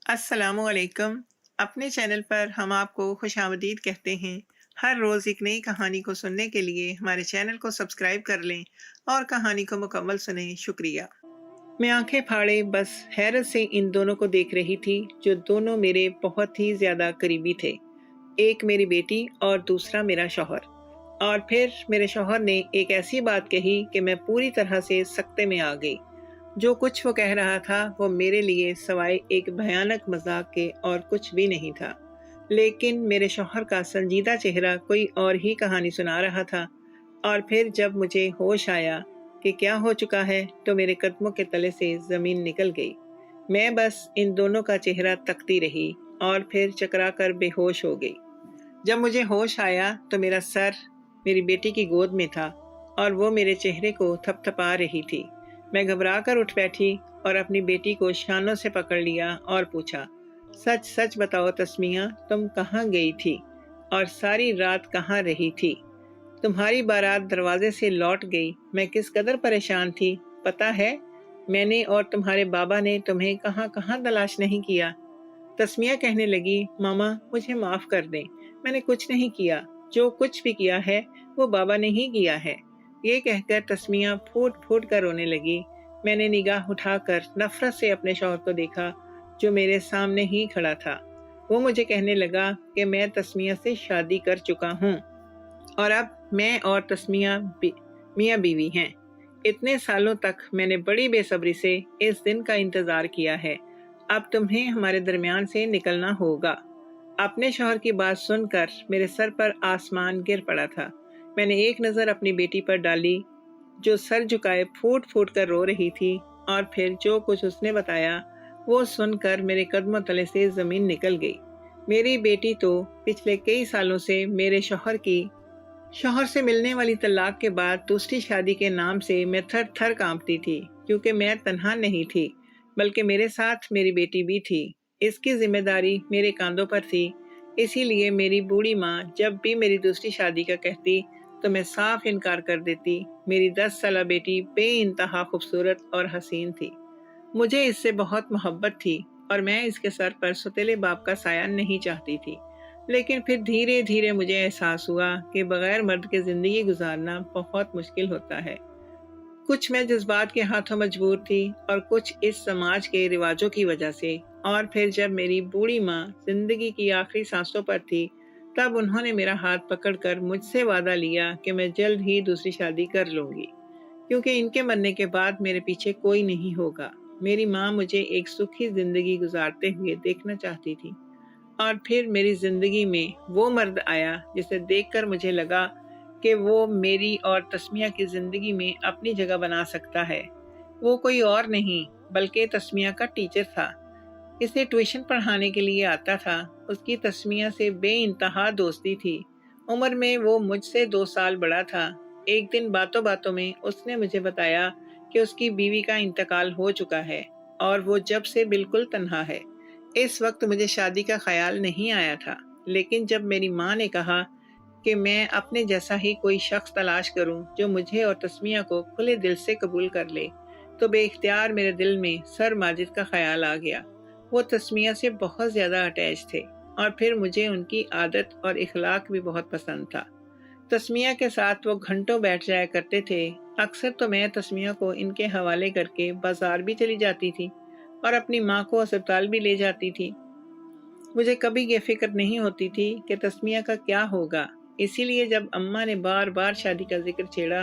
अस्सलामु अलैकुम। अपने चैनल पर हम आपको खुशामदीद कहते हैं। हर रोज़ एक नई कहानी को सुनने के लिए हमारे चैनल को सब्सक्राइब कर लें और कहानी को मुकम्मल सुनें। शुक्रिया। मैं आंखें फाड़े बस हैरत से इन दोनों को देख रही थी, जो दोनों मेरे बहुत ही ज़्यादा करीबी थे। एक मेरी बेटी और दूसरा मेरा शौहर। और फिर मेरे शौहर ने एक ऐसी बात कही कि मैं पूरी तरह से सकते में आ गई। जो कुछ वो कह रहा था वो मेरे लिए सिवाय एक भयानक मजाक के और कुछ भी नहीं था। लेकिन मेरे शौहर का संजीदा चेहरा कोई और ही कहानी सुना रहा था। और फिर जब मुझे होश आया कि क्या हो चुका है, तो मेरे कदमों के तले से ज़मीन निकल गई। मैं बस इन दोनों का चेहरा तकती रही और फिर चकरा कर बेहोश हो गई। जब मुझे होश आया तो मेरा सर मेरी बेटी की गोद में था और वो मेरे चेहरे को थपथपा रही थी। मैं घबरा कर उठ बैठी और अपनी बेटी को शानों से पकड़ लिया और पूछा, सच सच बताओ तस्मिया, तुम कहाँ गई थी और सारी रात कहाँ रही थी? तुम्हारी बारात दरवाजे से लौट गई। मैं किस कदर परेशान थी पता है? मैंने और तुम्हारे बाबा ने तुम्हें कहाँ कहाँ तलाश नहीं किया। तस्मिया कहने लगी, मामा मुझे माफ़ कर दें, मैंने कुछ नहीं किया। जो कुछ भी किया है वो बाबा ने ही किया है। ये कहकर तस्मिया फूट फूट कर रोने लगी। मैंने निगाह उठाकर नफरत से अपने शौहर को देखा, जो मेरे सामने ही खड़ा था। वो मुझे कहने लगा कि मैं तस्मिया से शादी कर चुका हूँ और अब मैं और तस्मिया मियाँ बीवी हैं। इतने सालों तक मैंने बड़ी बेसब्री से इस दिन का इंतज़ार किया है। अब तुम्हें हमारे दरमियान से निकलना होगा। अपने शौहर की बात सुनकर मेरे सर पर आसमान गिर पड़ा था। मैंने एक नज़र अपनी बेटी पर डाली, जो सर झुकाए फूट फूट कर रो रही थी, और फिर जो कुछ उसने बताया वो सुनकर मेरे कदमों तले से ज़मीन निकल गई। मेरी बेटी तो पिछले कई सालों से मेरे शौहर से मिलने वाली तलाक के बाद दूसरी शादी के नाम से मैं थर थर कांपती थी, क्योंकि मैं तन्हा नहीं थी, बल्कि मेरे साथ मेरी बेटी भी थी। इसकी जिम्मेदारी मेरे कांधों पर थी। इसीलिए मेरी बूढ़ी माँ जब भी मेरी दूसरी शादी का कहती तो मैं साफ इनकार कर देती। मेरी 10 साला बेटी बेइंतहा खूबसूरत और हसीन थी। मुझे इससे बहुत मोहब्बत थी और मैं इसके सर पर सुतीले बाप का साया नहीं चाहती थी। लेकिन फिर धीरे धीरे मुझे एहसास हुआ कि बगैर मर्द के ज़िंदगी गुजारना बहुत मुश्किल होता है। कुछ मैं जज्बात के हाथों मजबूर थी और कुछ इस समाज के रिवाजों की वजह से। और फिर जब मेरी बूढ़ी माँ जिंदगी की आखिरी सांसों पर थी, तब उन्होंने मेरा हाथ पकड़कर मुझसे वादा लिया कि मैं जल्द ही दूसरी शादी कर लूँगी, क्योंकि इनके मरने के बाद मेरे पीछे कोई नहीं होगा। मेरी माँ मुझे एक सुखी ज़िंदगी गुजारते हुए देखना चाहती थी। और फिर मेरी ज़िंदगी में वो मर्द आया जिसे देखकर मुझे लगा कि वो मेरी और तस्मिया की ज़िंदगी में अपनी जगह बना सकता है। वो कोई और नहीं बल्कि तस्मिया का टीचर था। इसे ट्यूशन पढ़ाने के लिए आता था। उसकी तस्मिया से बेइंतहा दोस्ती थी। उम्र में वो मुझसे 2 साल बड़ा था। एक दिन बातों बातों में उसने मुझे बताया कि उसकी बीवी का इंतकाल हो चुका है और वो जब से बिल्कुल तन्हा है। इस वक्त मुझे शादी का ख्याल नहीं आया था, लेकिन जब मेरी माँ ने कहा कि मैं अपने जैसा ही कोई शख्स तलाश करूं जो मुझे और तस्मिया को खुले दिल से कबूल कर ले, तो बेइख्तियार मेरे दिल में सर माजिद का ख्याल आ गया। वो तस्मिया से बहुत ज़्यादा अटैच थे और फिर मुझे उनकी आदत और इखलाक भी बहुत पसंद था। तस्मिया के साथ वो घंटों बैठ जाया करते थे। अक्सर तो मैं तस्मिया को इनके हवाले करके बाजार भी चली जाती थी और अपनी माँ को अस्पताल भी ले जाती थी। मुझे कभी ये फिक्र नहीं होती थी कि तस्मिया का क्या होगा। इसीलिए जब अम्मा ने बार बार शादी का जिक्र छेड़ा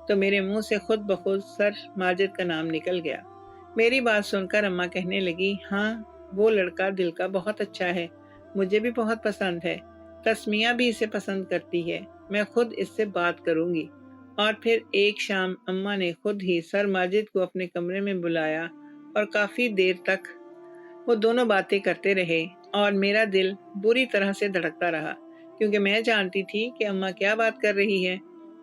तो मेरे मुंह से खुद ब खुद सर माजिद का नाम निकल गया। मेरी बात सुनकर अम्मा कहने लगी, हाँ वो लड़का दिल का बहुत अच्छा है, मुझे भी बहुत पसंद है। तस्मिया भी इसे पसंद करती है, मैं खुद इससे बात करूंगी। और फिर एक शाम अम्मा ने खुद ही सर माजिद को अपने कमरे में बुलाया और काफ़ी देर तक वो दोनों बातें करते रहे और मेरा दिल बुरी तरह से धड़कता रहा, क्योंकि मैं जानती थी कि अम्मा क्या बात कर रही है।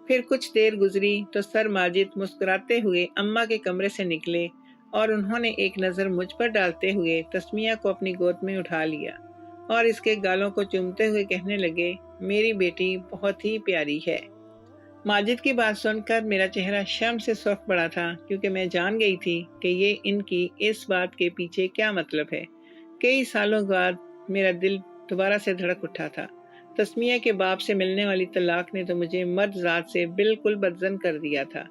फिर कुछ देर गुजरी तो सर माजिद मुस्कुराते हुए अम्मा के कमरे से निकले और उन्होंने एक नज़र मुझ पर डालते हुए तस्मिया को अपनी गोद में उठा लिया और इसके गालों को चूमते हुए कहने लगे, मेरी बेटी बहुत ही प्यारी है। माजिद की बात सुनकर मेरा चेहरा शर्म से सुर्ख पड़ा था, क्योंकि मैं जान गई थी कि ये इनकी इस बात के पीछे क्या मतलब है। कई सालों बाद मेरा दिल दोबारा से धड़क उठा था। तस्मिया के बाप से मिलने वाली तलाक ने तो मुझे मर्द ज़ात से बिल्कुल बदज़न कर दिया था।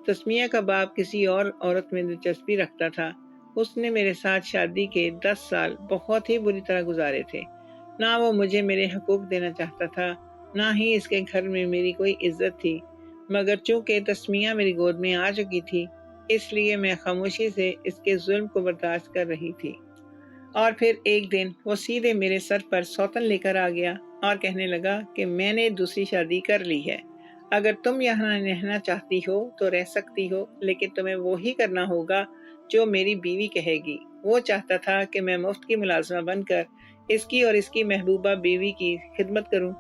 तस्मिया का बाप किसी और औरत में दिलचस्पी रखता था। उसने मेरे साथ शादी के 10 साल बहुत ही बुरी तरह गुजारे थे। ना वो मुझे मेरे हकूक देना चाहता था, ना ही इसके घर में मेरी कोई इज्जत थी। मगर चूंकि तस्मिया मेरी गोद में आ चुकी थी, इसलिए मैं खामोशी से इसके जुल्म को बर्दाश्त कर रही थी। और फिर एक दिन वो सीधे मेरे सर पर सौतन लेकर आ गया और कहने लगा कि मैंने दूसरी शादी कर ली है। अगर तुम यहाँ रहना चाहती हो तो रह सकती हो, लेकिन तुम्हें वो ही करना होगा जो मेरी बीवी कहेगी। वो चाहता था कि मैं मुफ्त की मुलाजमा बनकर इसकी और इसकी महबूबा बीवी की खिदमत करूं।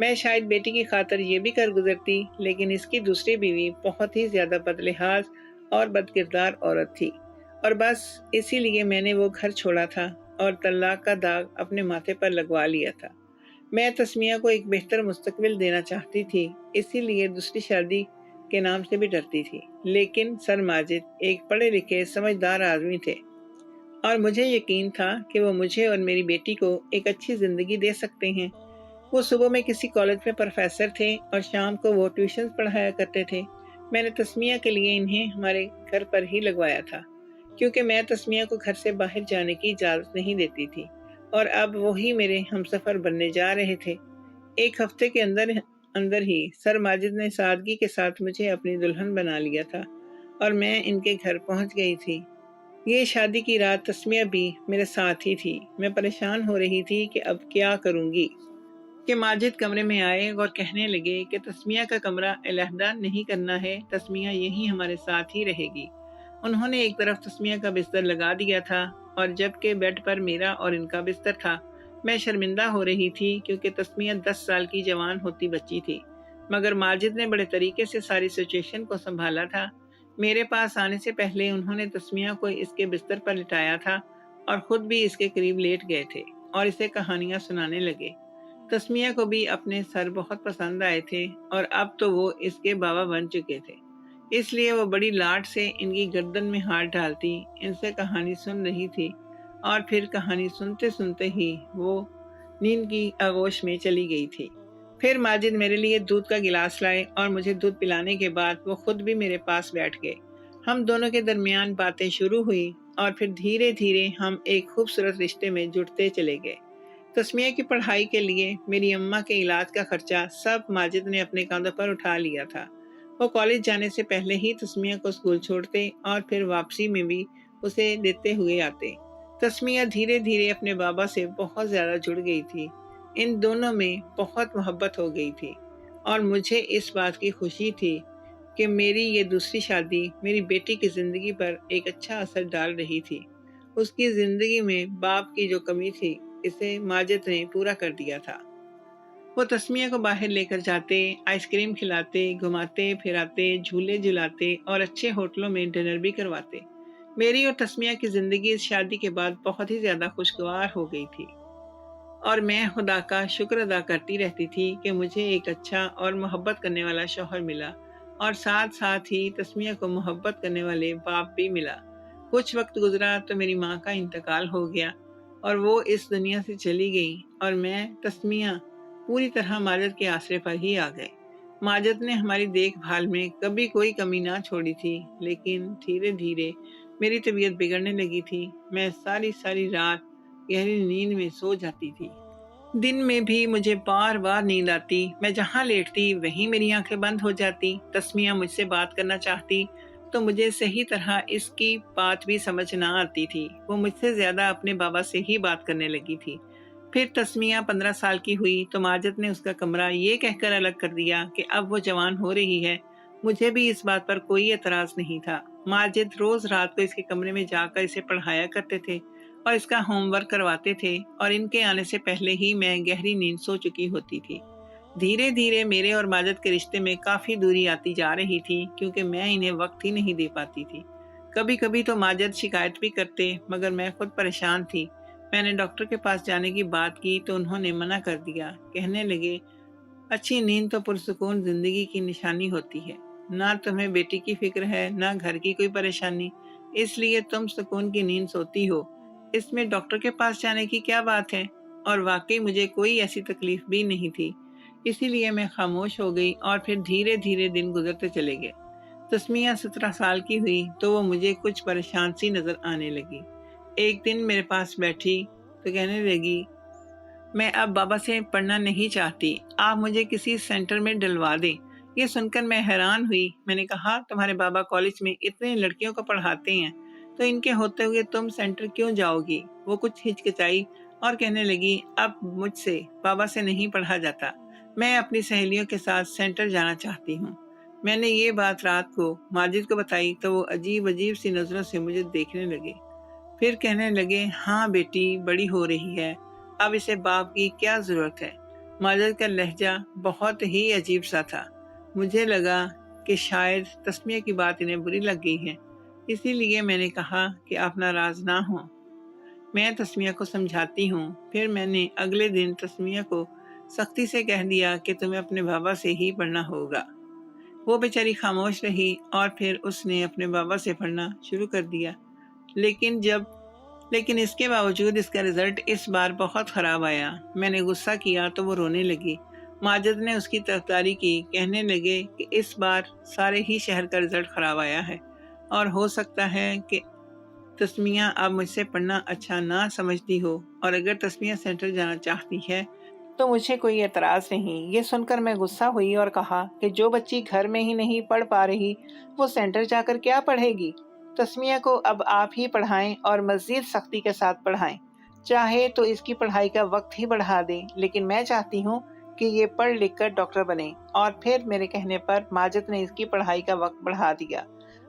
मैं शायद बेटी की खातर ये भी कर गुजरती, लेकिन इसकी दूसरी बीवी बहुत ही ज्यादा बदलिहाज और बदकिरदार औरत थी, और बस इसीलिए मैंने वो घर छोड़ा था और तलाक का दाग अपने माथे पर लगवा लिया था। मैं तस्मिया को एक बेहतर मुस्तकबिल देना चाहती थी, इसीलिए दूसरी शादी के नाम से भी डरती थी। लेकिन सर माजिद एक पढ़े लिखे समझदार आदमी थे और मुझे यकीन था कि वो मुझे और मेरी बेटी को एक अच्छी जिंदगी दे सकते हैं। वो सुबह में किसी कॉलेज में प्रोफेसर थे और शाम को वो ट्यूशन पढ़ाया करते थे। मैंने तस्मिया के लिए इन्हें हमारे घर पर ही लगवाया था, क्योंकि मैं तस्मिया को घर से बाहर जाने की इजाज़त नहीं देती थी, और अब वही मेरे हमसफ़र बनने जा रहे थे। एक हफ्ते के अंदर अंदर ही सर माजिद ने सादगी के साथ मुझे अपनी दुल्हन बना लिया था और मैं इनके घर पहुंच गई थी। ये शादी की रात तस्मिया भी मेरे साथ ही थी। मैं परेशान हो रही थी कि अब क्या करूंगी कि माजिद कमरे में आए और कहने लगे कि तस्मिया का कमरा अलहदा नहीं करना है, तस्मिया यहीं हमारे साथ ही रहेगी। उन्होंने एक तरफ तस्मिया का बिस्तर लगा दिया था और जबकि बेड पर मेरा और इनका बिस्तर था। मैं शर्मिंदा हो रही थी क्योंकि तस्मिया 10 साल की जवान होती बच्ची थी, मगर माजिद ने बड़े तरीके से सारी सिचुएशन को संभाला था। मेरे पास आने से पहले उन्होंने तस्मिया को इसके बिस्तर पर लिटाया था और खुद भी इसके करीब लेट गए थे और इसे कहानियां सुनाने लगे। तस्मिया को भी अपने सर बहुत पसंद आए थे और अब तो वो इसके बाबा बन चुके थे, इसलिए वो बड़ी लाड से इनकी गर्दन में हाथ डालती इनसे कहानी सुन रही थी। और फिर कहानी सुनते सुनते ही वो नींद की आगोश में चली गई थी। फिर माजिद मेरे लिए दूध का गिलास लाए और मुझे दूध पिलाने के बाद वो खुद भी मेरे पास बैठ गए। हम दोनों के दरमियान बातें शुरू हुई और फिर धीरे धीरे हम एक खूबसूरत रिश्ते में जुड़ते चले गए। तस्मिया की पढ़ाई के लिए मेरी अम्मा के इलाज का खर्चा सब माजिद ने अपने कंधों पर उठा लिया था। वो कॉलेज जाने से पहले ही तस्मिया को स्कूल छोड़ते और फिर वापसी में भी उसे देते हुए आते। तस्मिया धीरे धीरे अपने बाबा से बहुत ज़्यादा जुड़ गई थी। इन दोनों में बहुत मोहब्बत हो गई थी और मुझे इस बात की खुशी थी कि मेरी ये दूसरी शादी मेरी बेटी की ज़िंदगी पर एक अच्छा असर डाल रही थी। उसकी ज़िंदगी में बाप की जो कमी थी, इसे माजिद ने पूरा कर दिया था। वो तस्मिया को बाहर लेकर जाते, आइसक्रीम खिलाते, घुमाते फिराते, झूले झुलाते और अच्छे होटलों में डिनर भी करवाते। मेरी और तस्मिया की जिंदगी इस शादी के बाद बहुत ही ज्यादा खुशगवार हो गई थी और मैं खुदा का शुक्र अदा करती रहती थी कि मुझे एक अच्छा और मोहब्बत करने वाला शौहर मिला और साथ साथ ही तस्मिया को मोहब्बत करने वाले बाप भी मिला। कुछ वक्त गुजरा तो मेरी माँ का इंतकाल हो गया और वो इस दुनिया से चली गई और मैं तस्मिया पूरी तरह माजिद के आसरे पर ही आ गए। माजिद ने हमारी देखभाल में कभी कोई कमी ना छोड़ी थी, लेकिन धीरे धीरे मेरी तबीयत बिगड़ने लगी थी। मैं सारी सारी रात गहरी नींद में सो जाती थी। दिन में भी मुझे बार बार नींद आती। मैं जहाँ लेटती वहीं मेरी आंखें बंद हो जाती। तस्मिया मुझसे बात करना चाहती तो मुझे सही तरह इसकी बात भी समझ ना आती थी। वो मुझसे ज्यादा अपने बाबा से ही बात करने लगी थी। फिर तस्मिया 15 साल की हुई तो माजिद ने उसका कमरा ये कहकर अलग कर दिया कि अब वो जवान हो रही है। मुझे भी इस बात पर कोई एतराज नहीं था। माजिद रोज रात को इसके कमरे में जाकर इसे पढ़ाया करते थे और इसका होमवर्क करवाते थे और इनके आने से पहले ही मैं गहरी नींद सो चुकी होती थी। धीरे धीरे मेरे और माजिद के रिश्ते में काफ़ी दूरी आती जा रही थी, क्योंकि मैं इन्हें वक्त ही नहीं दे पाती थी। कभी कभी तो माजिद शिकायत भी करते, मगर मैं खुद परेशान थी। मैंने डॉक्टर के पास जाने की बात की तो उन्होंने मना कर दिया। कहने लगे, अच्छी नींद तो पुरसुकून जिंदगी की निशानी होती है। ना तुम्हें बेटी की फिक्र है, ना घर की कोई परेशानी, इसलिए तुम सुकून की नींद सोती हो। اس میں ڈاکٹر کے پاس جانے کی کیا بات ہے؟ اور واقعی مجھے کوئی ایسی تکلیف بھی نہیں تھی، اسی لیے میں خاموش ہو گئی اور پھر دھیرے دھیرے دن گزرتے چلے گئے۔ تسمیہ 17 سال کی ہوئی تو وہ مجھے کچھ پریشان سی نظر آنے لگی۔ ایک دن میرے پاس بیٹھی تو کہنے لگی، میں اب بابا سے پڑھنا نہیں چاہتی، آپ مجھے کسی سینٹر میں ڈلوا دیں۔ یہ سن کر میں حیران ہوئی۔ میں نے کہا، تمہارے بابا کالج میں اتنے لڑکیوں کو پڑھاتے ہیں تو ان کے ہوتے ہوئے تم سینٹر کیوں جاؤ گی؟ وہ کچھ ہچکچائی اور کہنے لگی، اب مجھ سے بابا سے نہیں پڑھا جاتا، میں اپنی سہیلیوں کے ساتھ سینٹر جانا چاہتی ہوں۔ میں نے یہ بات رات کو ماجد کو بتائی تو وہ عجیب عجیب سی نظروں سے مجھے دیکھنے لگے، پھر کہنے لگے، ہاں بیٹی بڑی ہو رہی ہے، اب اسے باپ کی کیا ضرورت ہے۔ ماجد کا لہجہ بہت ہی عجیب سا تھا۔ مجھے لگا کہ شاید تسمیہ کی بات انہیں بری لگ گئی ہے، اسی لیے میں نے کہا کہ آپ ناراض نہ ہوں، میں تسمیہ کو سمجھاتی ہوں۔ پھر میں نے اگلے دن تسمیہ کو سختی سے کہہ دیا کہ تمہیں اپنے بابا سے ہی پڑھنا ہوگا۔ وہ بیچاری خاموش رہی اور پھر اس نے اپنے بابا سے پڑھنا شروع کر دیا، لیکن اس کے باوجود اس کا رزلٹ اس بار بہت خراب آیا۔ میں نے غصہ کیا تو وہ رونے لگی۔ ماجد نے اس کی طرفداری کی، کہنے لگے کہ اس بار سارے ہی شہر کا رزلٹ خراب آیا ہے اور ہو سکتا ہے کہ تسمیہ اب مجھ سے پڑھنا اچھا نہ سمجھتی ہو، اور اگر تسمیہ سینٹر جانا چاہتی ہے تو مجھے کوئی اعتراض نہیں۔ یہ سن کر میں غصہ ہوئی اور کہا کہ جو بچی گھر میں ہی نہیں پڑھ پا رہی وہ سینٹر جا کر کیا پڑھے گی؟ تسمیہ کو اب آپ ہی پڑھائیں اور مزید سختی کے ساتھ پڑھائیں، چاہے تو اس کی پڑھائی کا وقت ہی بڑھا دیں، لیکن میں چاہتی ہوں کہ یہ پڑھ لکھ کر ڈاکٹر بنے۔ اور پھر میرے کہنے پر ماجد نے اس کی پڑھائی کا وقت بڑھا دیا۔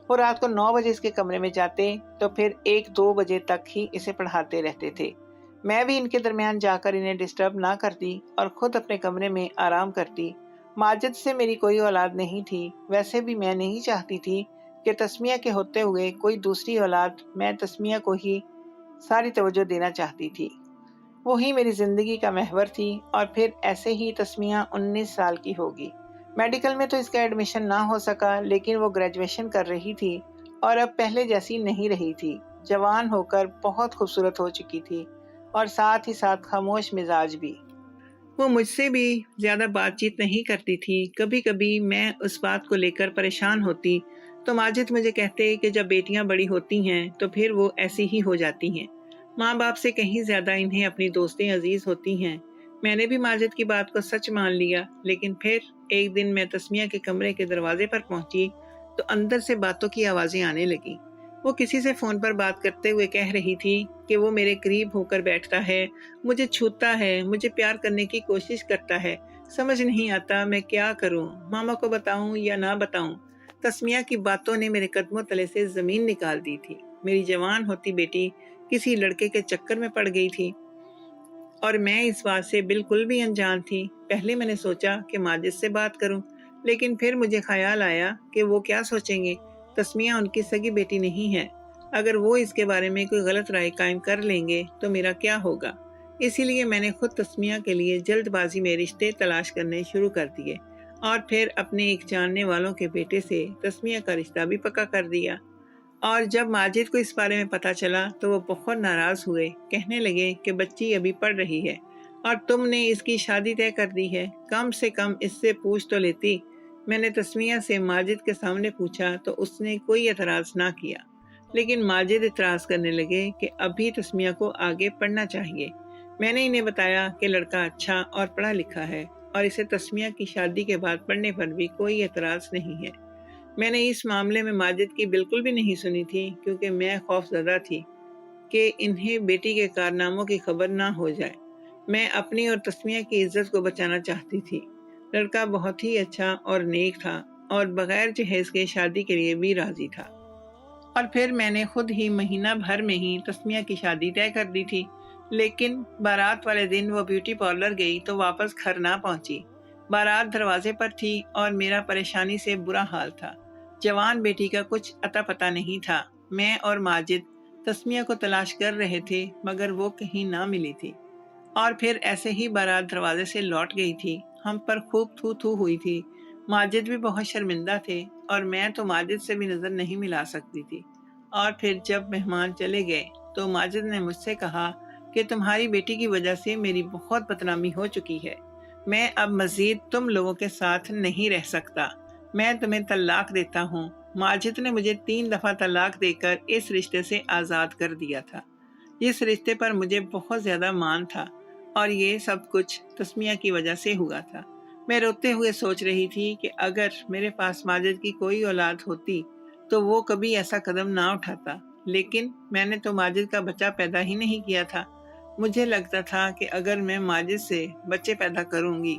وہ رات کو 9 بجے اس کے کمرے میں جاتے تو پھر 1-2 بجے تک ہی اسے پڑھاتے رہتے تھے۔ میں بھی ان کے درمیان جا کر انہیں ڈسٹرب نہ کرتی اور خود اپنے کمرے میں آرام کرتی۔ ماجد سے میری کوئی اولاد نہیں تھی، ویسے بھی میں نہیں چاہتی تھی کہ تسمیہ کے ہوتے ہوئے کوئی دوسری اولاد، میں تسمیہ کو ہی ساری توجہ دینا چاہتی تھی۔ وہی میری زندگی کا محور تھی۔ اور پھر ایسے ہی تسمیہ 19 سال کی ہوگی۔ میڈیکل میں تو اس کا ایڈمیشن نہ ہو سکا، لیکن وہ گریجویشن کر رہی تھی اور اب پہلے جیسی نہیں رہی تھی۔ جوان ہو کر بہت خوبصورت ہو چکی تھی اور ساتھ ہی ساتھ خاموش مزاج بھی۔ وہ مجھ سے بھی زیادہ بات چیت نہیں کرتی تھی۔ کبھی کبھی میں اس بات کو لے کر پریشان ہوتی تو ماجد مجھے کہتے کہ جب بیٹیاں بڑی ہوتی ہیں تو پھر وہ ایسی ہی ہو جاتی ہیں، ماں باپ سے کہیں زیادہ انہیں اپنی دوستیں عزیز ہوتی ہیں۔ میں نے بھی ماجد کی بات کو سچ مان لیا، لیکن پھر ایک دن میں تسمیہ کے کمرے کے دروازے پر پہنچی تو اندر سے باتوں کی آوازیں آنے لگیں۔ وہ کسی سے فون پر بات کرتے ہوئے کہہ رہی تھی کہ وہ میرے قریب ہو کر بیٹھتا ہے، مجھے چھوتا ہے، مجھے پیار کرنے کی کوشش کرتا ہے، سمجھ نہیں آتا میں کیا کروں، ماما کو بتاؤں یا نہ بتاؤں۔ تسمیہ کی باتوں نے میرے قدموں تلے سے زمین نکال دی تھی۔ میری جوان ہوتی بیٹی کسی لڑکے کے چکر میں پڑ گئی تھی اور میں اس بات سے بالکل بھی انجان تھی۔ پہلے میں نے سوچا کہ ماجد سے بات کروں، لیکن پھر مجھے خیال آیا کہ وہ کیا سوچیں گے، تسمیہ ان کی سگی بیٹی نہیں ہے، اگر وہ اس کے بارے میں کوئی غلط رائے قائم کر لیں گے تو میرا کیا ہوگا۔ اسی لیے میں نے خود تسمیہ کے لیے جلد بازی میں رشتے تلاش کرنے شروع کر دیے اور پھر اپنے ایک جاننے والوں کے بیٹے سے تسمیہ کا رشتہ بھی پکا کر دیا۔ اور جب ماجد کو اس بارے میں پتہ چلا تو وہ بہت ناراض ہوئے، کہنے لگے کہ بچی ابھی پڑھ رہی ہے اور تم نے اس کی شادی طے کر دی ہے، کم سے کم اس سے پوچھ تو لیتی۔ میں نے تسمیہ سے ماجد کے سامنے پوچھا تو اس نے کوئی اعتراض نہ کیا، لیکن ماجد اعتراض کرنے لگے کہ ابھی تسمیہ کو آگے پڑھنا چاہیے۔ میں نے انہیں بتایا کہ لڑکا اچھا اور پڑھا لکھا ہے اور اسے تسمیہ کی شادی کے بعد پڑھنے پر بھی کوئی اعتراض نہیں ہے۔ میں نے اس معاملے میں ماجد کی بالکل بھی نہیں سنی تھی، کیونکہ میں خوف زدہ تھی کہ انہیں بیٹی کے کارناموں کی خبر نہ ہو جائے۔ میں اپنی اور تسمیہ کی عزت کو بچانا چاہتی تھی۔ لڑکا بہت ہی اچھا اور نیک تھا اور بغیر جہیز کے شادی کے لیے بھی راضی تھا۔ اور پھر میں نے خود ہی مہینہ بھر میں ہی تسمیہ کی شادی طے کر دی تھی، لیکن بارات والے دن وہ بیوٹی پارلر گئی تو واپس گھر نہ پہنچی۔ بارات دروازے پر تھی اور میرا پریشانی سے برا حال تھا۔ جوان بیٹی کا کچھ اتا پتہ نہیں تھا۔ میں اور ماجد تسمیہ کو تلاش کر رہے تھے مگر وہ کہیں نہ ملی تھی، اور پھر ایسے ہی بارات دروازے سے لوٹ گئی تھی۔ ہم پر خوب تھو تھو ہوئی تھی۔ ماجد بھی بہت شرمندہ تھے اور میں تو ماجد سے بھی نظر نہیں ملا سکتی تھی۔ اور پھر جب مہمان چلے گئے तो माजिद ने मुझसे कहा कि तुम्हारी बेटी की वजह से मेरी बहुत बदनामी हो चुकी है। मैं अब मज़ीद तुम लोगों के साथ नहीं रह सकता। मैं तुम्हें तलाक देता हूँ। माजिद ने मुझे 3 दफ़ा तलाक देकर इस रिश्ते से आज़ाद कर दिया था। इस रिश्ते पर मुझे बहुत ज़्यादा मान था और ये सब कुछ तस्मिया की वजह से हुआ था। मैं रोते हुए सोच रही थी कि अगर मेरे पास माजिद की कोई औलाद होती तो वो कभी ऐसा कदम ना उठाता, लेकिन मैंने तो माजिद का बच्चा पैदा ही नहीं किया था। मुझे लगता था कि अगर मैं माजिद से बच्चे पैदा करूंगी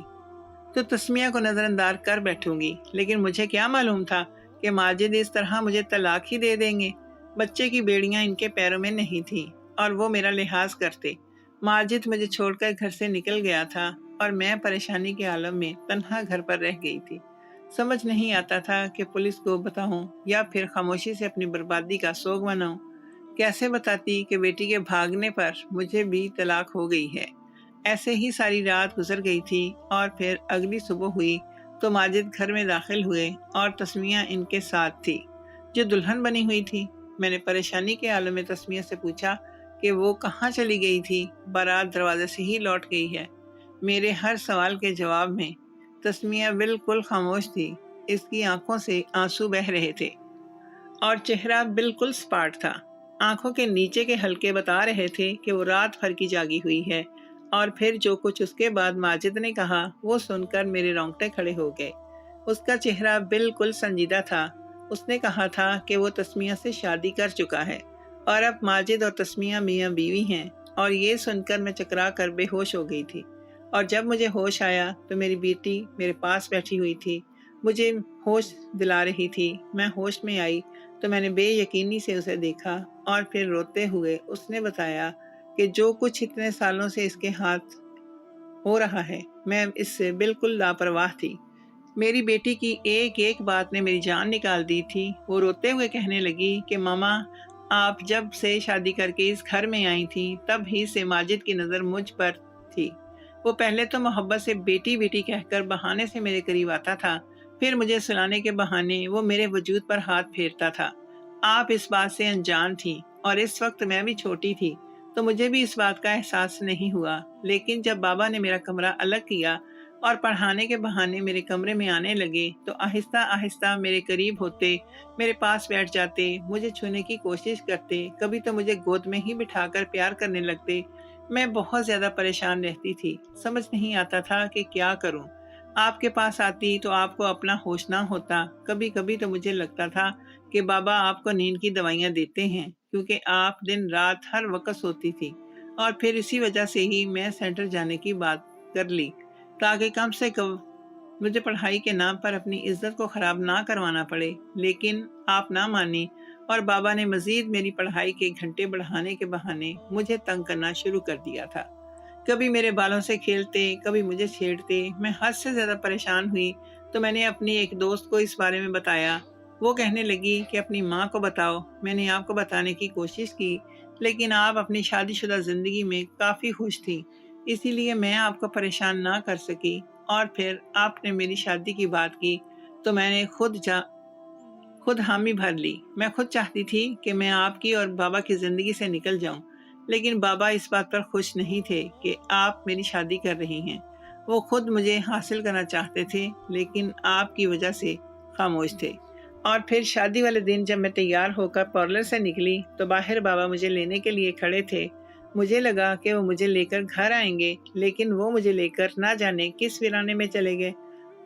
तो तस्मिया को नज़रअंदाज कर बैठूंगी, लेकिन मुझे क्या मालूम था कि माजिद इस तरह मुझे तलाक ही दे देंगे। बच्चे की बेड़ियां इनके पैरों में नहीं थीं और वो मेरा लिहाज करते। माजिद मुझे छोड़कर घर से निकल गया था और मैं परेशानी के आलम में तन्हा घर पर रह गई थी। समझ नहीं आता था कि पुलिस को बताऊं या फिर खामोशी से अपनी बर्बादी का सोग मनाऊं। कैसे बताती कि बेटी के भागने पर मुझे भी तलाक हो गई है। ऐसे ही सारी रात गुजर गई थी और फिर अगली सुबह हुई तो माजिद घर में दाखिल हुए और तस्मिया इनके साथ थी, जो दुल्हन बनी हुई थी। मैंने परेशानी के आलम में तस्मिया से पूछा कि वो कहाँ चली गई थी। बारात दरवाजे से ही लौट गई है। मेरे हर सवाल के जवाब में तस्मिया बिल्कुल खामोश थी। इसकी आंखों से आंसू बह रहे थे और चेहरा बिल्कुल स्पाट था। आंखों के नीचे के हलके बता रहे थे कि वो रात भर की जागी हुई है। और फिर जो कुछ उसके बाद माजिद ने कहा वो सुनकर मेरे रोंगटे खड़े हो गए। उसका चेहरा बिल्कुल संजीदा था। उसने कहा था कि वो तस्मिया से शादी कर चुका है और अब माजिद और तस्मिया मियाँ बीवी हैं। और ये सुनकर मैं चकरा कर बेहोश हो गई थी। और जब मुझे होश आया तो मेरी बेटी मेरे पास बैठी हुई थी, मुझे होश दिला रही थी। मैं होश में आई तो मैंने बेयकीनी से उसे देखा और फिर रोते हुए उसने बताया कि जो कुछ इतने सालों से इसके हाथ हो रहा है, मैं इससे बिल्कुल लापरवाह थी। मेरी बेटी की एक एक बात ने मेरी जान निकाल दी थी। वो रोते हुए कहने लगी कि मामा, आप जब से शादी करके इस घर में आई थी तब ही से माजिद की नज़र मुझ पर थी। वो पहले तो मोहब्बत से बेटी बेटी कहकर बहाने से मेरे करीब आता था, फिर मुझे सुलाने के बहाने वो मेरे वजूद पर हाथ फेरता था। आप इस बात से अनजान थी और इस वक्त मैं भी छोटी थी तो मुझे भी इस बात का एहसास नहीं हुआ। लेकिन जब बाबा ने मेरा कमरा अलग किया और पढ़ाने के बहाने मेरे कमरे में आने लगे तो आहिस्ता आहिस्ता मेरे करीब होते, मेरे पास बैठ जाते, मुझे छूने की कोशिश करते, कभी तो मुझे गोद में ही बिठाकर प्यार करने लगते। मैं बहुत ज़्यादा परेशान रहती थी। समझ नहीं आता था कि क्या करूं। आपके पास आती तो आपको अपना होश ना होता। कभी कभी तो मुझे लगता था कि बाबा आपको नींद की दवाइयाँ देते हैं, क्योंकि आप दिन रात हर वक्त सोती थी। और फिर इसी वजह से ही मैं सेंटर जाने की बात कर ली, ताकि कम से कम मुझे पढ़ाई के नाम पर अपनी इज्जत को ख़राब ना करवाना पड़े। लेकिन आप ना मानी और बाबा ने मज़ीद मेरी पढ़ाई के घंटे बढ़ाने के बहाने मुझे तंग करना शुरू कर दिया था। कभी मेरे बालों से खेलते, कभी मुझे छेड़ते। मैं हद से ज़्यादा परेशान हुई तो मैंने अपनी एक दोस्त को इस बारे में बताया। वो कहने लगी कि अपनी माँ को बताओ। मैंने आपको बताने की कोशिश की, लेकिन आप अपनी शादीशुदा ज़िंदगी में काफ़ी खुश थी, इसीलिए मैं आपको परेशान ना कर सकी। और फिर आपने मेरी शादी की बात की तो मैंने खुद हामी भर ली। मैं खुद चाहती थी कि मैं आपकी और बाबा की ज़िंदगी से निकल जाऊं, लेकिन बाबा इस बात पर खुश नहीं थे कि आप मेरी शादी कर रही हैं। वो खुद मुझे हासिल करना चाहते थे, लेकिन आपकी वजह से खामोश थे। और फिर शादी वाले दिन जब मैं तैयार होकर पार्लर से निकली तो बाहर बाबा मुझे लेने के लिए खड़े थे। मुझे लगा कि वो मुझे लेकर घर आएंगे, लेकिन वो मुझे लेकर ना जाने किस वीराने में चले गए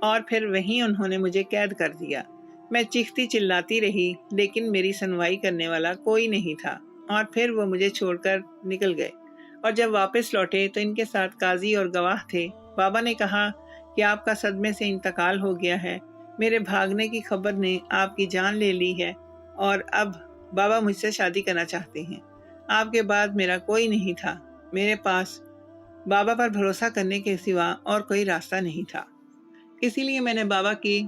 और फिर वहीं उन्होंने मुझे कैद कर दिया। मैं चीखती चिल्लाती रही, लेकिन मेरी सुनवाई करने वाला कोई नहीं था। और फिर वो मुझे छोड़कर निकल गए और जब वापस लौटे तो इनके साथ काजी और गवाह थे। बाबा ने कहा कि आपका सदमे से इंतकाल हो गया है। मेरे भागने की खबर ने आपकी जान ले ली है और अब बाबा मुझसे शादी करना चाहते हैं। आपके बाद मेरा कोई नहीं था। मेरे पास बाबा पर भरोसा करने के सिवा और कोई रास्ता नहीं था। इसीलिए मैंने बाबा की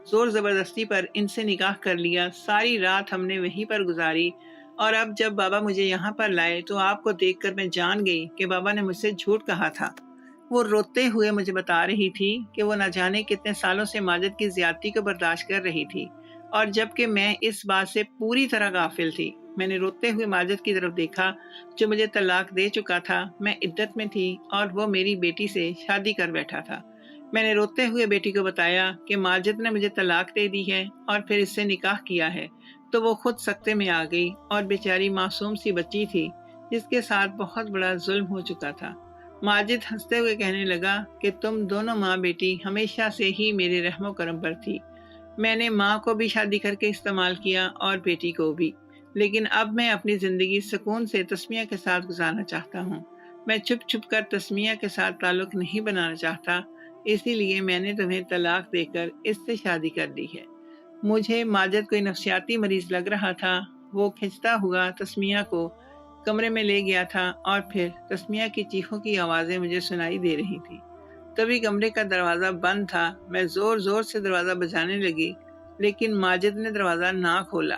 जोर ज़बरदस्ती पर इनसे निकाह कर लिया। सारी रात हमने वहीं पर गुजारी और अब जब बाबा मुझे यहाँ पर लाए तो आपको देखकर मैं जान गई कि बाबा ने मुझसे झूठ कहा था। वो रोते हुए मुझे बता रही थी कि वो न जाने कितने सालों से माजिद की ज़्यादती को बर्दाश्त कर रही थी और जबकि मैं इस बात से पूरी तरह गाफिल थी। मैंने रोते हुए माजिद की तरफ देखा, जो मुझे तलाक दे चुका था। मैं इद्दत में थी और वो मेरी बेटी से शादी कर बैठा था। मैंने रोते हुए बेटी को बताया कि माजिद ने मुझे तलाक दे दी है और फिर इससे निकाह किया है। तो वो खुद सख्ते में आ गई और बेचारी मासूम सी बच्ची थी, जिसके साथ बहुत बड़ा जुल्म हो चुका था। माजिद हंसते हुए कहने लगा कि तुम दोनों माँ बेटी हमेशा से ही मेरे रहमो करम पर थी। मैंने माँ को भी शादी करके इस्तेमाल किया और बेटी को भी, लेकिन अब मैं अपनी ज़िंदगी सुकून से तस्मिया के साथ गुजारना चाहता हूँ। मैं छुप छुप कर तस्मिया के साथ ताल्लुक़ नहीं बनाना चाहता, इसीलिए मैंने तुम्हें तलाक देकर इससे शादी कर ली है। मुझे माजिद कोई नफसियाती मरीज लग रहा था। वो खिंचता हुआ तस्मिया को कमरे में ले गया था और फिर तस्मिया की चीखों की आवाज़ें मुझे सुनाई दे रही थी। तभी कमरे का दरवाज़ा बंद था। मैं ज़ोर ज़ोर से दरवाज़ा बजाने लगी, लेकिन माजिद ने दरवाज़ा ना खोला।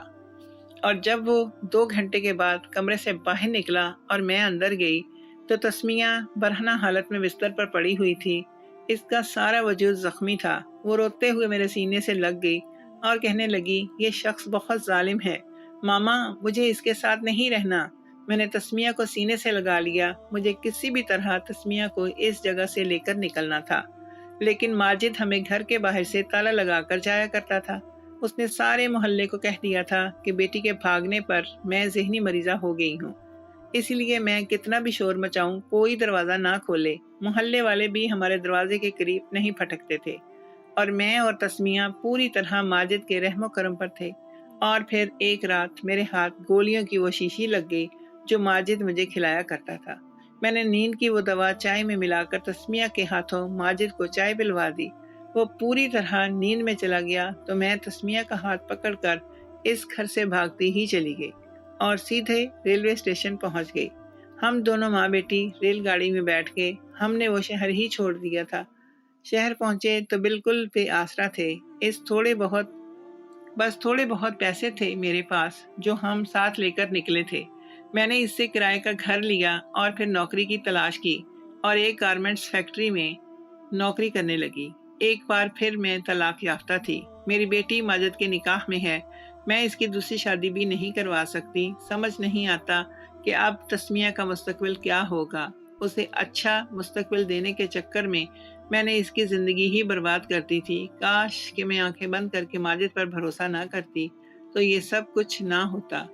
और जब वो 2 घंटे के बाद कमरे से बाहर निकला और मैं अंदर गई, तो तस्मिया बरहना हालत में बिस्तर पर पड़ी हुई थी। इसका सारा वजूद ज़ख्मी था। वो रोते हुए मेरे सीने से लग गई और कहने लगी, ये शख्स बहुत जालिम है। मामा, मुझे इसके साथ नहीं रहना। मैंने तस्मिया को सीने से लगा लिया। मुझे किसी भी तरह तस्मिया को इस जगह से लेकर निकलना था, लेकिन माजिद हमें घर के बाहर से ताला लगाकर जाया करता था। उसने सारे मोहल्ले को कह दिया था कि बेटी के भागने पर मैं ज़हनी मरीज़ा हो गई हूँ, इसलिए मैं कितना भी शोर मचाऊं, कोई दरवाज़ा ना खोले। मोहल्ले वाले भी हमारे दरवाजे के करीब नहीं फटकते थे और मैं और तस्मिया पूरी तरह माजिद के रहमो करम पर थे। और फिर एक रात मेरे हाथ गोलियों की वो शीशी लग गई जो माजिद मुझे खिलाया करता था। मैंने नींद की वो दवा चाय में मिलाकर तस्मिया के हाथों माजिद को चाय पिलवा दी। वो पूरी तरह नींद में चला गया तो मैं तस्मिया का हाथ पकड़कर इस घर से भागती ही चली गई और सीधे रेलवे स्टेशन पहुंच गई। हम दोनों माँ बेटी रेलगाड़ी में बैठ के हमने वो शहर ही छोड़ दिया था। शहर पहुंचे तो बिल्कुल बेआसरा थे। थोड़े बहुत पैसे थे मेरे पास, जो हम साथ लेकर निकले थे। मैंने इससे किराए का घर लिया और फिर नौकरी की तलाश की और एक गारमेंट्स फैक्ट्री में नौकरी करने लगी। एक बार फिर मैं तलाक याफ्ता थी। मेरी बेटी माजिद के निकाह में है। मैं इसकी दूसरी शादी भी नहीं करवा सकती। समझ नहीं आता कि अब तस्मिया का मुस्तकबिल क्या होगा। उसे अच्छा मुस्तकबिल देने के चक्कर में मैंने इसकी ज़िंदगी ही बर्बाद कर दी थी। काश कि मैं आंखें बंद करके माजिद पर भरोसा ना करती, तो ये सब कुछ ना होता।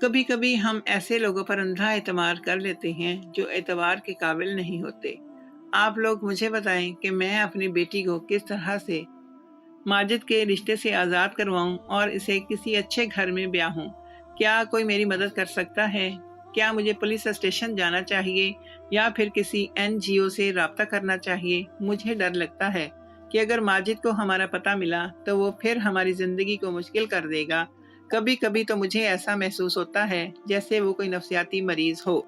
कभी कभी हम ऐसे लोगों पर अंधा एतमाद कर लेते हैं जो एतबार के काबिल नहीं होते। आप लोग मुझे बताएं कि मैं अपनी बेटी को किस तरह से माजिद के रिश्ते से आज़ाद करवाऊं और इसे किसी अच्छे घर में ब्याहूं। क्या कोई मेरी मदद कर सकता है? क्या मुझे पुलिस स्टेशन जाना चाहिए या फिर किसी NGO से राब्ता करना चाहिए? मुझे डर लगता है कि अगर माजिद को हमारा पता मिला तो वो फिर हमारी ज़िंदगी को मुश्किल कर देगा। कभी कभी तो मुझे ऐसा महसूस होता है जैसे वो कोई नफसियाती मरीज़ हो।